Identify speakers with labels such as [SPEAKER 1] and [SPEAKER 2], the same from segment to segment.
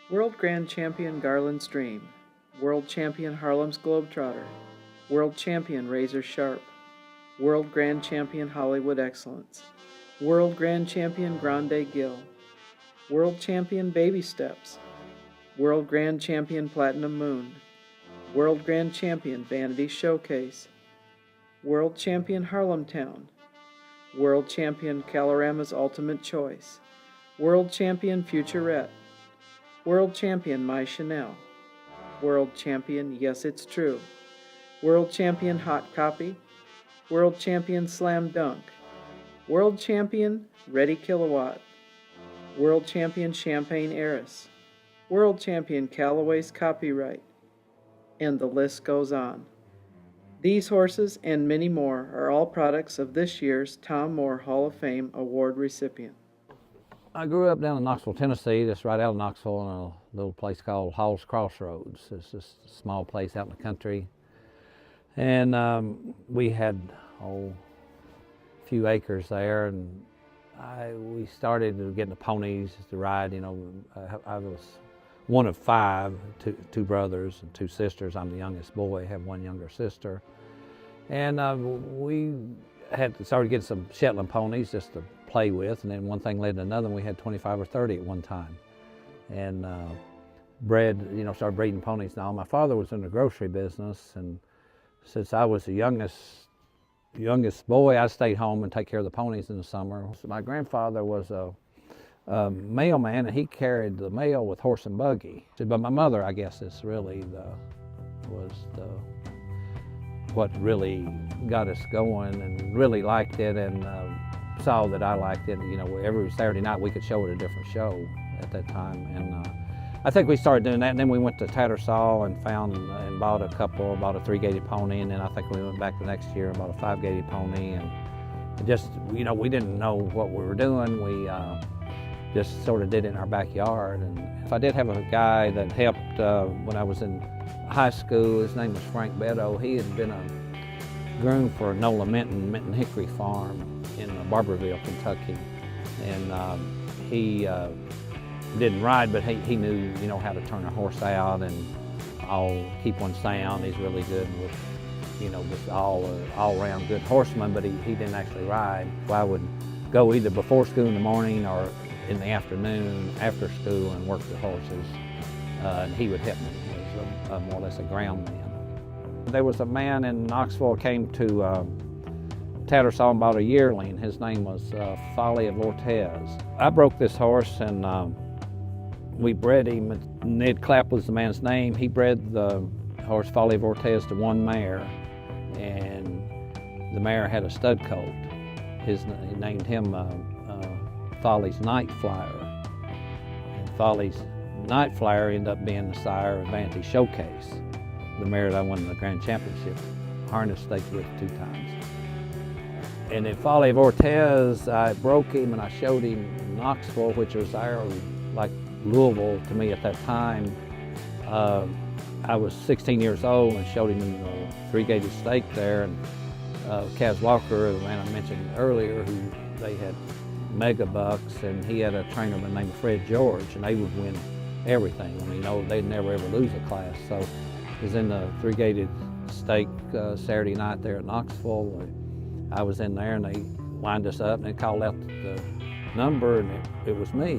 [SPEAKER 1] World Grand Champion Garland Stream, World Champion Harlem's Globetrotter, World Champion Razor Sharp, World Grand Champion Hollywood Excellence, World Grand Champion Grande Gill, World Champion Baby Steps, World Grand Champion Platinum Moon, World Grand Champion Vanity Showcase, World Champion Harlemtown, World Champion Calorama's Ultimate Choice, World Champion Futurette, World Champion My Chanel, World Champion Yes It's True, World Champion Hot Copy, World Champion Slam Dunk, World Champion Ready Kilowatt, World Champion Champagne Heiress, World Champion Callaway's Copyright, and the list goes on. These horses and many more are all products of this year's Tom Moore Hall of Fame Award recipient.
[SPEAKER 2] I grew up down in Knoxville, Tennessee, just right out of Knoxville in a little place called Hall's Crossroads. It's just a small place out in the country. And we had a few acres there, and we started getting the ponies to ride. You know, I was one of five, two brothers and two sisters. I'm the youngest boy, I have one younger sister. And we started getting some Shetland ponies just to play with, and then one thing led to another, and we had 25 or 30 at one time. And started breeding ponies. Now, my father was in the grocery business, and since I was the youngest boy, I stayed home and take care of the ponies in the summer. So my grandfather was a mailman, and he carried the mail with horse and buggy. But my mother, I guess, is really what really got us going, and really liked it, and saw that I liked it. You know, every Saturday night we could show at a different show at that time, and I think we started doing that. And then we went to Tattersall and bought a 3-gated pony, and then I think we went back the next year and bought a 5-gated pony, and just, you know, we didn't know what we were doing. We just sort of did it in our backyard. And if I did have a guy that helped when I was in high school, his name was Frank Beto. He had been a groom for Nola Minton Hickory Farm in Barberville, Kentucky, and he didn't ride, but he knew, you know, how to turn a horse out and keep one sound. He's really good with, you know, just all-around good horseman, but he didn't actually ride. So I would go either before school in the morning or in the afternoon after school and work the horses, and he would help me. He was more or less a ground man. There was a man in Knoxville came to Tattersall and bought a yearling. His name was Folly of Ortez. I broke this horse, and we bred him. Ned Clapp was the man's name. He bred the horse Folly of Ortez to one mare, and the mare had a stud colt. He named him Folly's Night Flyer. And Folly's Night Flyer ended up being the sire of Vanity Showcase, the mare that I won the Grand Championship harness stake with 2 times. And in Folly of Ortez, I broke him and I showed him in Knoxville, which was like Louisville to me at that time. I was 16 years old and showed him in the 3-gated stake there. And Kaz Walker, the man I mentioned earlier, who they had mega bucks, and he had a trainer by the name of Fred George, and they would win everything. I mean, they'd never ever lose a class. So he was in the 3-gated stake Saturday night there at Knoxville. I was in there, and they lined us up, and they called out the number, and it was me.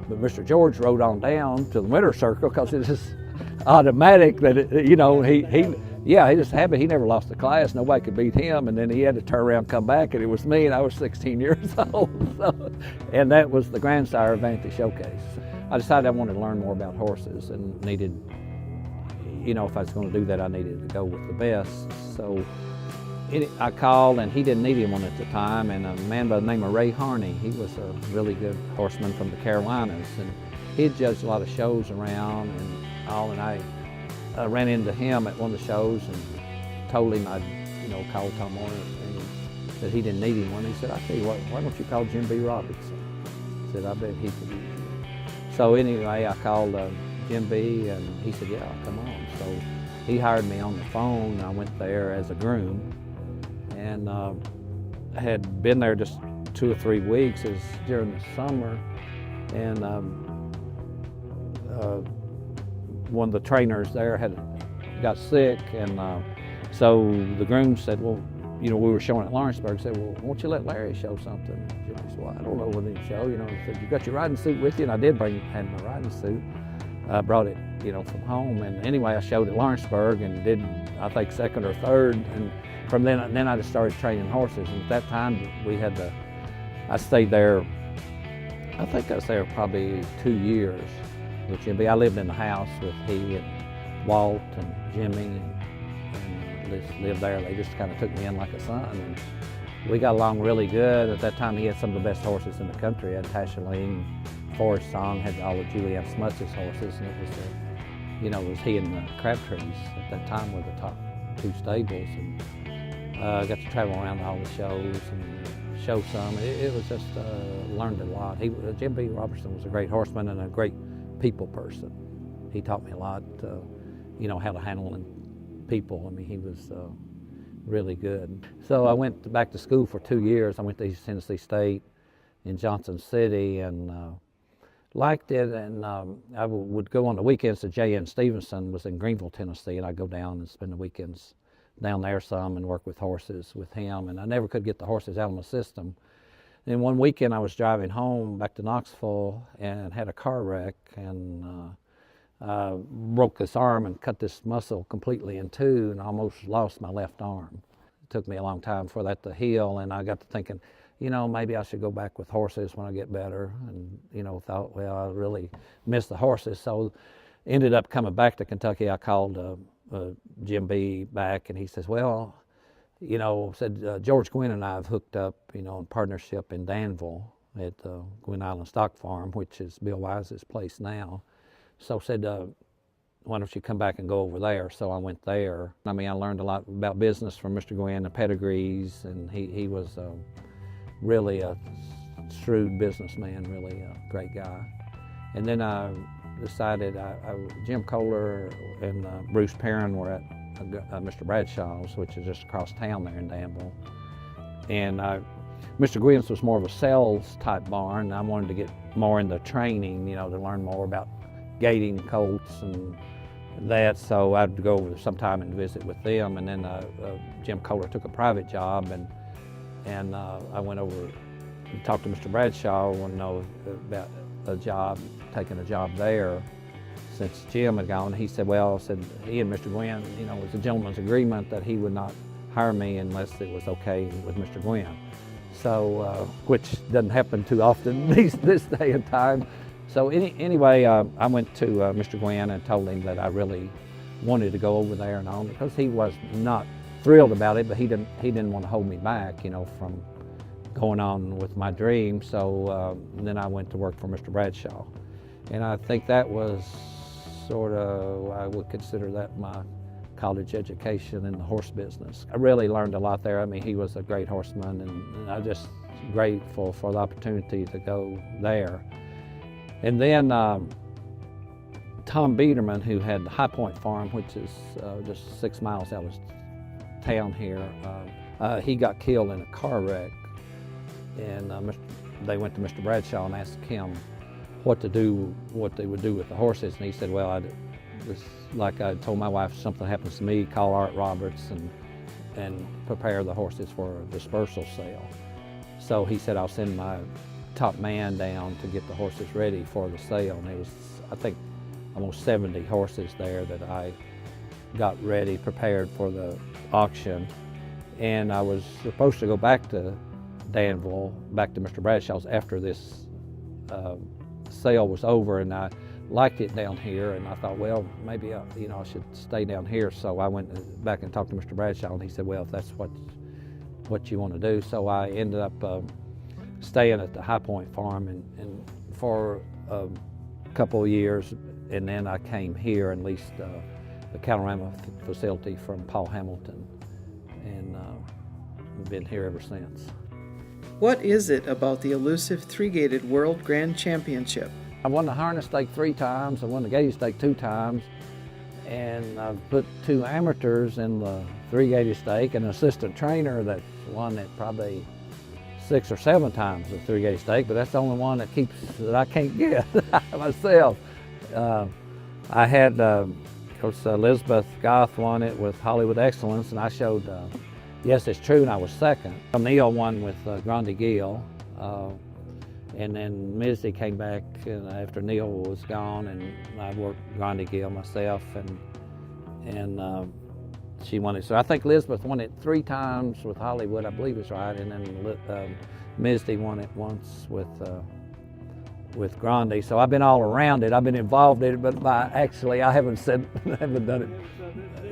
[SPEAKER 2] But Mr. George rode on down to the winner's circle because it was automatic that, he just happened. He never lost a class. Nobody could beat him. And then he had to turn around and come back, and it was me, and I was 16 years old. And that was the grandsire of Vanity Showcase. I decided I wanted to learn more about horses and needed, if I was going to do that, I needed to go with the best. So I called, and he didn't need anyone at the time, and a man by the name of Ray Harney, he was a really good horseman from the Carolinas, and he had judged a lot of shows around and all, and I ran into him at one of the shows and told him I'd, called Tom Moore and that he didn't need anyone. He said, I tell you what, why don't you call Jim B. Robinson? I said, I bet he could use you. So anyway, I called Jim B, and he said, yeah, come on. So he hired me on the phone, and I went there as a groom. And I had been there just 2 or 3 weeks. It was during the summer, and one of the trainers there got sick, and so the groom said, well, we were showing at Lawrenceburg, said, well, won't you let Larry show something? And Jimmy said, well, I don't know what he show, he said, you got your riding suit with you? And I did had my riding suit. I brought it, from home, and anyway, I showed at Lawrenceburg and did, I think, second or third, and from then I just started training horses, and at that time I stayed there, I think I was there probably 2 years with Jimmy. I lived in the house with he and Walt and Jimmy, and lived there. They just kind of took me in like a son, and we got along really good. At that time, he had some of the best horses in the country. He had Tashaleen, Forest Song, had all of Julianne Smuts' horses, and it was he and the Crabtrees at that time were the top 2 stables, and got to travel around to all the shows and show some. It was just, learned a lot. Jim B. Robertson was a great horseman and a great people person. He taught me a lot, how to handle people. I mean, he was really good. So I went back to school for 2 years. I went to East Tennessee State in Johnson City, and liked it, and I would go on the weekends to J.N. Stevenson, was in Greenville, Tennessee, and I'd go down and spend the weekends down there some and work with horses with him, and I never could get the horses out of my system. And one weekend I was driving home back to Knoxville and had a car wreck, and broke this arm and cut this muscle completely in two, and almost lost my left arm. It took me a long time for that to heal, and I got to thinking, maybe I should go back with horses when I get better, and thought, well, I really miss the horses. So ended up coming back to Kentucky. I called Jim B back, and he says, well, George Gwynn and I have hooked up, in partnership in Danville at Gwynn Island Stock Farm, which is Bill Wise's place now. So said, why don't you come back and go over there? So I went there. I mean, I learned a lot about business from Mr. Gwynn and pedigrees, and he was really a shrewd businessman, really a great guy. And then I decided, Jim Kohler and Bruce Perrin were at Mr. Bradshaw's, which is just across town there in Danville. And Mr. Gwynn's was more of a sales type barn. I wanted to get more into training, to learn more about gating colts and that. So I'd go over sometime and visit with them. And then Jim Kohler took a private job, and I went over and talked to Mr. Bradshaw and know about taking a job there since Jim had gone. He said, he and Mr. Gwynn, it was a gentleman's agreement that he would not hire me unless it was okay with Mr. Gwynn. So, which doesn't happen too often this day and time. So anyway, I went to Mr. Gwynn and told him that I really wanted to go over there and on, because he was not thrilled about it, but he didn't want to hold me back, from going on with my dream. So then I went to work for Mr. Bradshaw, and I think that was sort of, I would consider that my college education in the horse business. I really learned a lot there. I mean, he was a great horseman, and I'm just grateful for the opportunity to go there. And then Tom Biederman, who had the High Point Farm, which is just 6 miles out of town here, he got killed in a car wreck, and they went to Mr. Bradshaw and asked him what they would do with the horses, and he said, well, like I told my wife, if something happens to me, call Art Roberts and prepare the horses for a dispersal sale. So he said, I'll send my top man down to get the horses ready for the sale. And there was, I think, almost 70 horses there that I got ready, prepared for the auction. And I was supposed to go back to Danville, back to Mr. Bradshaw's after this sale was over, and I liked it down here, and I thought, well, maybe I should stay down here. So I went back and talked to Mr. Bradshaw, and he said, well, if that's what you want to do. So I ended up staying at the High Point Farm and for a couple of years, and then I came here and leased the Calorama facility from Paul Hamilton, and been here ever since.
[SPEAKER 1] What is it about the elusive three-gated World Grand Championship?
[SPEAKER 2] I won the harness stake 3 times, I won the gated stake 2 times, and I've put 2 amateurs in the 3-gated stake, and an assistant trainer that's won it probably 6 or 7 times the 3-gated stake, but that's the only one that I can't get myself. I had, of course, Elizabeth Goth won it with Hollywood Excellence, and I showed Yes, It's True, and I was second. Neil won with Grande Gill, and then Misty came back after Neil was gone, and I worked Grande Gill myself, and she won it. So I think Elizabeth won it 3 times with Hollywood, I believe is right, and then Misty won it once with Grande. So I've been all around it. I've been involved in it, but actually I haven't done it.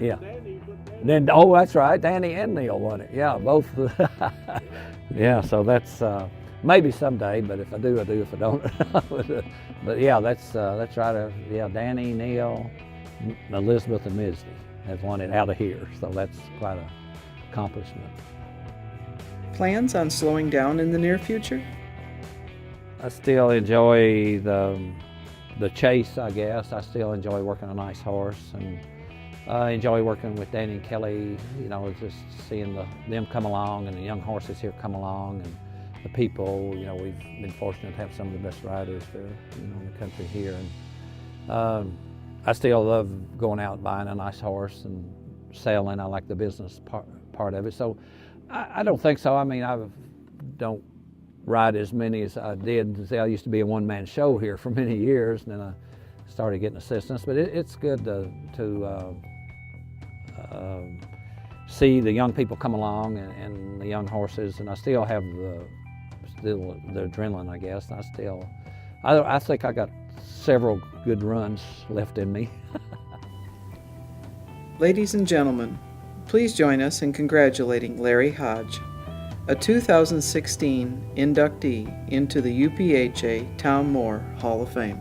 [SPEAKER 2] Yeah. Then, oh, that's right, Danny and Neil won it. Yeah, both. Yeah, so that's maybe someday, but if I do, I do. If I don't, but yeah, that's right. Yeah, Danny, Neil, Elizabeth, and Misty have won it out of here. So that's quite an accomplishment.
[SPEAKER 1] Plans on slowing down in the near future?
[SPEAKER 2] I still enjoy the chase, I guess. I still enjoy working a nice horse, and I enjoy working with Danny and Kelly, you know, just seeing them come along and the young horses here come along, and the people, you know, we've been fortunate to have some of the best riders there, you know, in the country here. And I still love going out and buying a nice horse and selling. I like the business part of it. So I don't think so. I mean, I don't ride as many as I did. I used to be a one-man show here for many years, and then I started getting assistants. But it's good to see the young people come along and the young horses, and I still have the adrenaline, I guess. I think I got several good runs left in me.
[SPEAKER 1] Ladies and gentlemen, please join us in congratulating Larry Hodge, a 2016 inductee into the UPHA Tom Moore Hall of Fame.